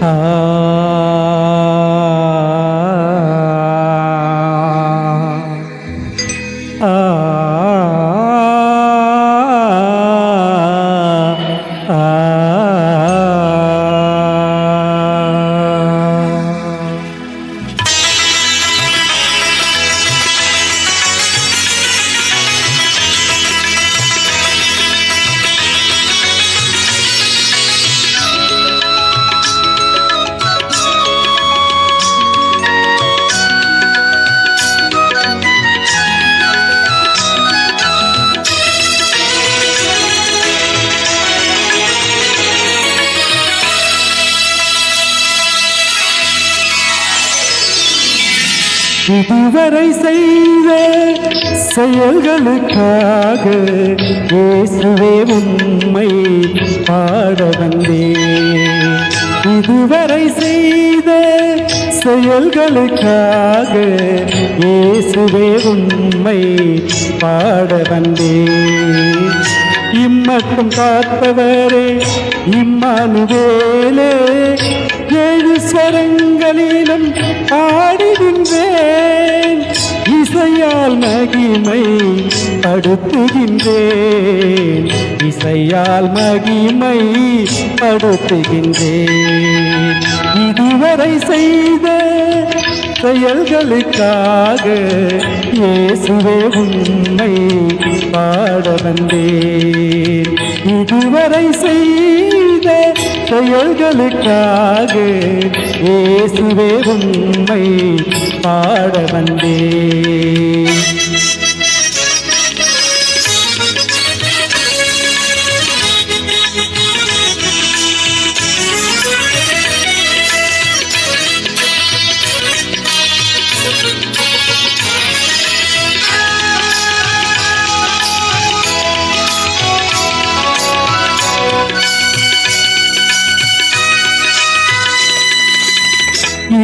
ஆ இதுவரை செய்த செயல்களுக்காக இயேசுவே உம்மை பாட வந்தேன். இதுவரை செய்த செயல்களுக்காக இயேசுவே உம்மை பாட வந்தேன். இம்மட்டும் காத்தவரே இம்மானுவேலே, ஏழு ஸ்வரங்களிலும் பாடுகின்றேன். இசையால் மகிமை படுத்துகின்றேன், இசையால் மகிமை படுத்துகின்றேன். இதுவரை செய்த செயல்களுக்காக இயேசுவே உம்மை பாட வந்தேன். இதுவரை செய்த செயல்களுக்காக இயேசுவே உம்மை பாட வந்தேன்.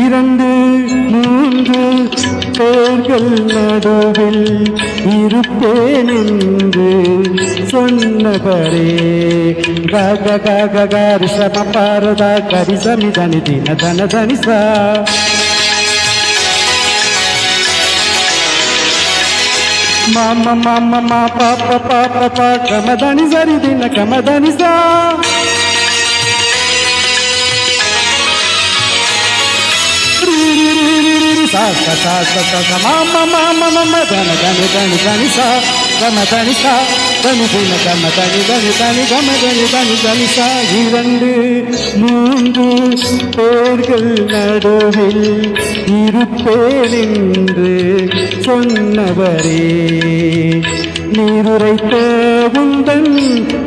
இரண்டு மூன்று பேர்கள் நடுவில் இருப்பேன் என்று சொன்னவரே, கக கக கரிசம பாரதா கரிசமி தனி தின தன தனிசா. மாம மாம மா பாப்ப பாப்ப பா கமதனி சரி தின கமதனிசா. sa sa sa sa sa sa ma ma ma ma ma ma dani dani dani dani sa gama dani sa dani dani gama dani dani dani gama dani dani dani sa. இரண்டு மூன்று பேர்கள் நடுவில் இருப்பேன் என்று சொன்னவரே, நீருரைத்த உந்தன்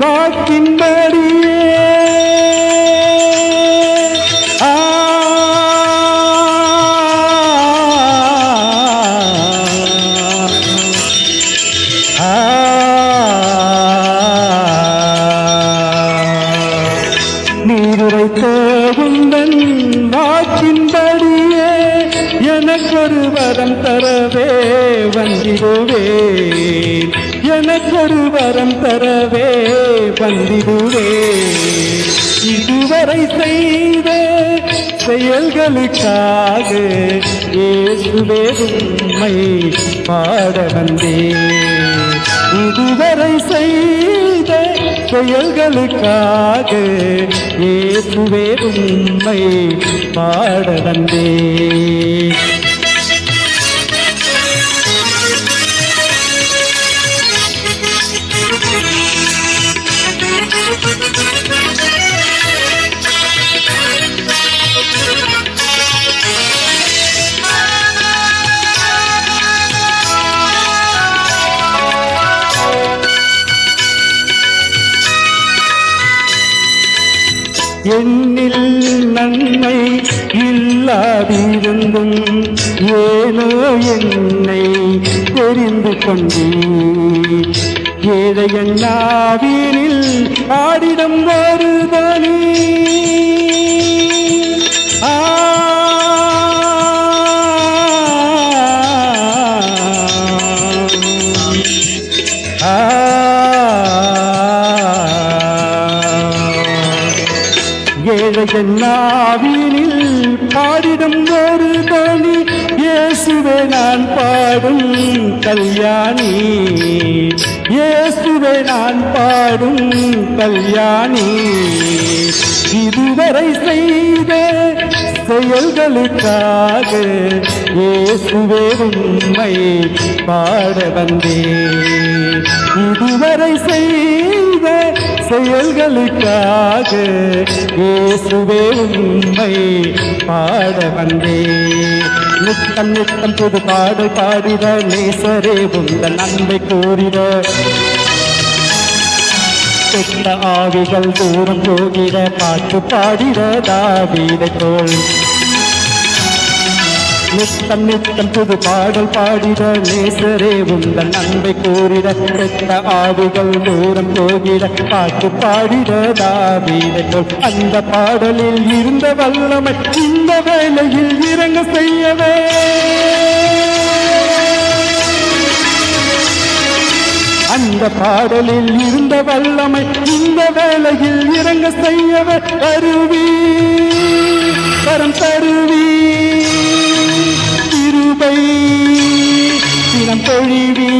வாக்கின்படியே நீருரைத்த உந்தன் வாக்கின்படியே எனக்கொரு வரம் தரவே வந்திடுவேன், எனக்கொரு வரம் தரவே வந்திடுவேன். இதுவரை செய்த செயல்களுக்காக இயேசுவே உம்மை பாட வந்தேன். இதுவரை செய்த செயல்களுக்காக இயேசுவே உம்மை பாட வந்தேன். என்னில் நன்மை இல்லாதிருந்தும் ஏனோ என்னை தெரிந்து கொண்டே, ஏழையன் நாவினில் ஆடிடம் வருதனி நாவினில் பாடிடும் ஒரு தோணி இயேசுவே நான் பாடும் கல்யாணி இயேசுவே நான் பாடும் கல்யாணி இதுவரை செய்த செயல்களுக்காக இயேசுவே உம்மை பாட வந்தேன் இதுவரை செய்த செயல்களுக்காக இயேசுவே உம்மை பாட வந்தேன் நித்தம் நித்தம் புது பாடல் பாடிட நேசரே உந்தன் அன்பை கூறிட கெட்ட ஆவிகள் தூரம் போகிட பாட்டு பாடிட தாவீதை போல் நித்தம் நித்தம் புது பாடல் பாடிட நேசரே உந்தன் அன்பை கூறிட கெட்ட ஆவிகள் தூரம் போகிட பாட்டு பாடிட தாவீதை போல் அந்த பாடலில் இருந்த வல்லமை இந்த வேளையில் இறங்க செய்யவே அந்த பாடலில் இருந்த வல்லமை இந்த வேளையில் இறங்க செய்யவே அருவி கரம் தருவி திருபை தினம் பொழிவி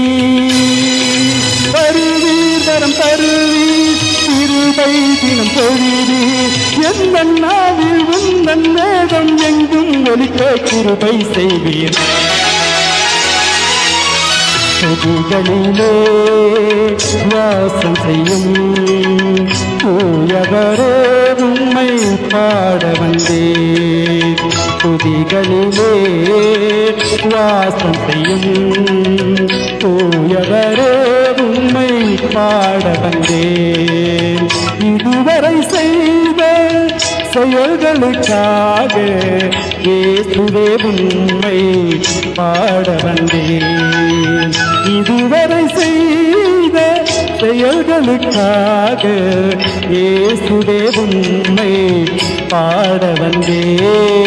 அருவி கரம் தருவி திருபை தினம் பொழிவி எந்த நாவில் உந்தன் வேதம் எங்கும் ஒலிக்க கிருபை செய்வீர் துதிகளிலே வாசம் செய்யும் தூயவரே உம்மை பாட வந்தேன் துதிகளிலே வாசம் செய்யும் தூயவரே உம்மை பாட வந்தேன் இதுவரை செய்த செயல்களுக்காக இயேசுவே உம்மை பாட வந்தேன் இதுவரை செய்த செயல்களுக்காக இயேசுவே உம்மை பாட வந்தேன்